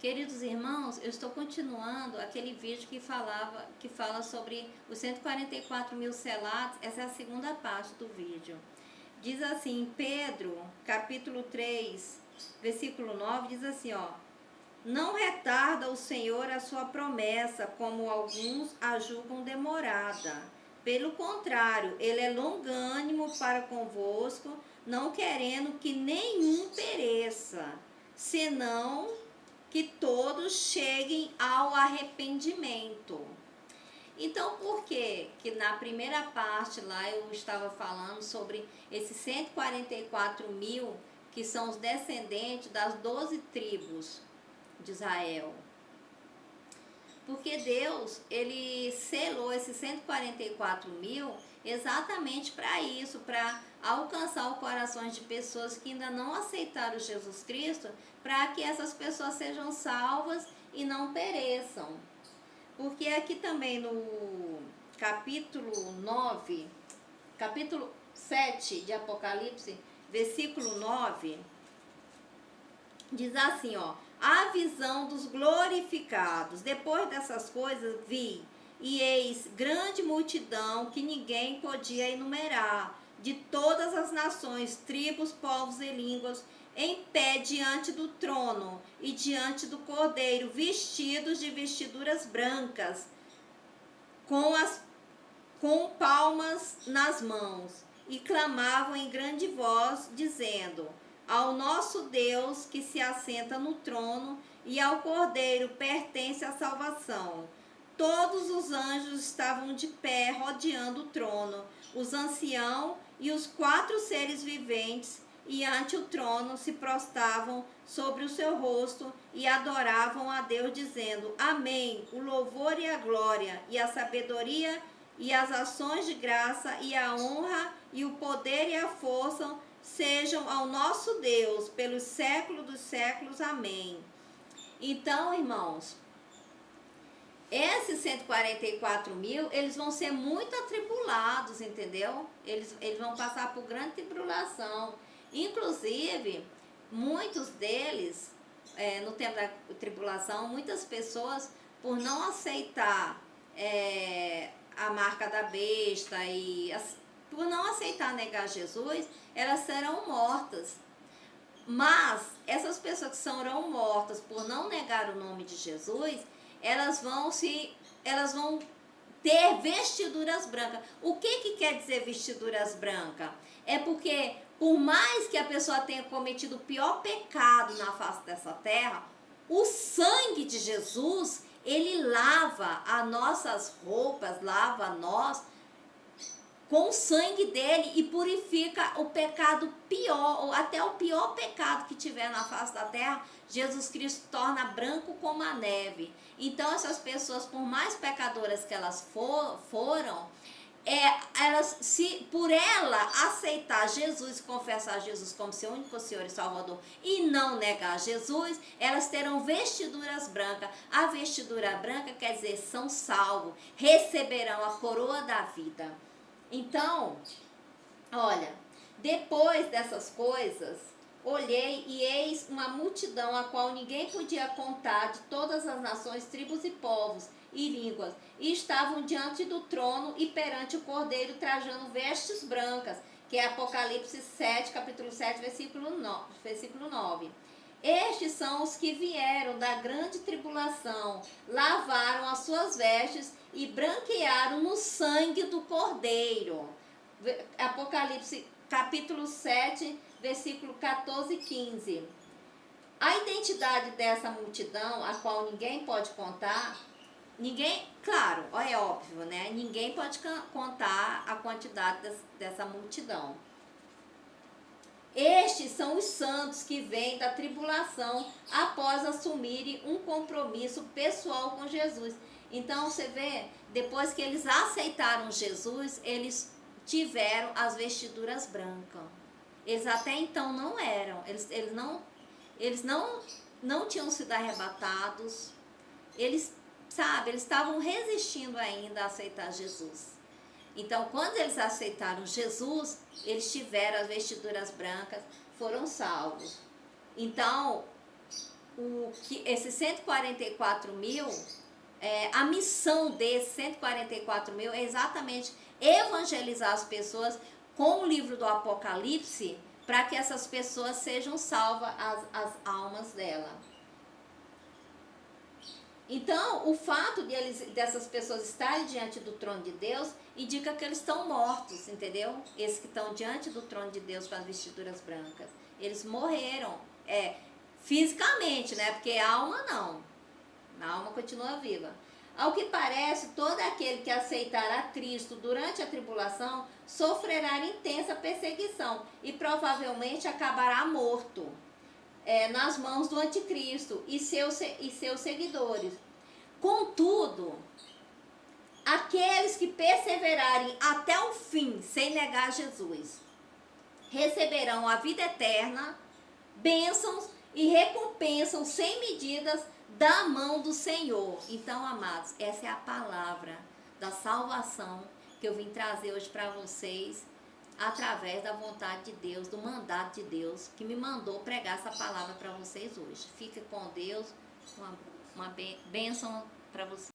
Queridos irmãos, eu estou continuando aquele vídeo que fala sobre os 144 mil selados. Essa é a segunda parte do vídeo. Diz assim, Pedro, capítulo 3, versículo 9, diz assim, ó: não retarda o Senhor a sua promessa, como alguns a julgam demorada. Pelo contrário, ele é longânimo para convosco, não querendo que nenhum pereça, senão que todos cheguem ao arrependimento. Então, por que na primeira parte lá eu estava falando sobre esses 144 mil que são os descendentes das 12 tribos de Israel? Porque Deus, ele selou esses 144 mil exatamente para isso, para alcançar os corações de pessoas que ainda não aceitaram Jesus Cristo, para que essas pessoas sejam salvas e não pereçam. Porque aqui também no capítulo 9, capítulo 7 de Apocalipse, versículo 9, diz assim, ó: a visão dos glorificados. Depois dessas coisas vi, e eis grande multidão que ninguém podia enumerar, de todas as nações, tribos, povos e línguas, em pé diante do trono e diante do Cordeiro, vestidos de vestiduras brancas, com palmas nas mãos, e clamavam em grande voz, dizendo: ao nosso Deus que se assenta no trono e ao Cordeiro pertence a salvação. Todos os anjos estavam de pé rodeando o trono, os anciãos e os 4 seres viventes, e ante o trono se prostravam sobre o seu rosto e adoravam a Deus, dizendo: amém, o louvor e a glória e a sabedoria e as ações de graça e a honra e o poder e a força sejam ao nosso Deus pelos séculos dos séculos. Amém. Então, irmãos, esses 144 mil, eles vão ser muito atribulados, entendeu? Eles vão passar por grande tribulação. Inclusive, muitos deles, no tempo da tribulação, muitas pessoas, por não aceitar a marca da besta e por não aceitar negar Jesus, elas serão mortas. Mas essas pessoas que serão mortas por não negar o nome de Jesus, elas vão ter vestiduras brancas. O que quer dizer vestiduras brancas? É porque por mais que a pessoa tenha cometido o pior pecado na face dessa terra, o sangue de Jesus, ele lava as nossas roupas, lava nós com o sangue dele e purifica o pecado pior, ou até o pior pecado que tiver na face da terra, Jesus Cristo torna branco como a neve. Então essas pessoas, por mais pecadoras que elas foram, por ela aceitar Jesus e confessar Jesus como seu único Senhor e Salvador e não negar Jesus, elas terão vestiduras brancas. A vestidura branca quer dizer são salvos, receberão a coroa da vida. Então, olha, depois dessas coisas, olhei e eis uma multidão a qual ninguém podia contar, de todas as nações, tribos e povos e línguas, e estavam diante do trono e perante o Cordeiro, trajando vestes brancas, que é Apocalipse 7, capítulo 7, versículo 9. Estes são os que vieram da grande tribulação, lavaram as suas vestes e branquearam no sangue do Cordeiro. Apocalipse capítulo 7, versículo 14 e 15. A identidade dessa multidão, a qual ninguém pode contar, claro, é óbvio, né? Ninguém pode contar a quantidade dessa multidão. Estes são os santos que vêm da tribulação após assumirem um compromisso pessoal com Jesus. Então você vê, depois que eles aceitaram Jesus, eles tiveram as vestiduras brancas. Eles até então não eram, eles não tinham sido arrebatados, eles estavam resistindo ainda a aceitar Jesus. Então, quando eles aceitaram Jesus, eles tiveram as vestiduras brancas, foram salvos. Então, esses 144 mil, a missão desses 144 mil é exatamente evangelizar as pessoas com o livro do Apocalipse, para que essas pessoas sejam salvas, as almas dela. Então, o fato dessas pessoas estarem diante do trono de Deus indica que eles estão mortos, entendeu? Esses que estão diante do trono de Deus com as vestiduras brancas. Eles morreram, fisicamente, né? Porque a alma não. A alma continua viva. Ao que parece, todo aquele que aceitar a Cristo durante a tribulação sofrerá intensa perseguição e provavelmente acabará morto nas mãos do anticristo e seus seguidores. Contudo, aqueles que perseverarem até o fim sem negar Jesus receberão a vida eterna, bênçãos e recompensas sem medidas da mão do Senhor. Então, amados, essa é a palavra da salvação que eu vim trazer hoje para vocês, através da vontade de Deus, do mandato de Deus, que me mandou pregar essa palavra para vocês hoje. Fica com Deus, uma bênção para vocês.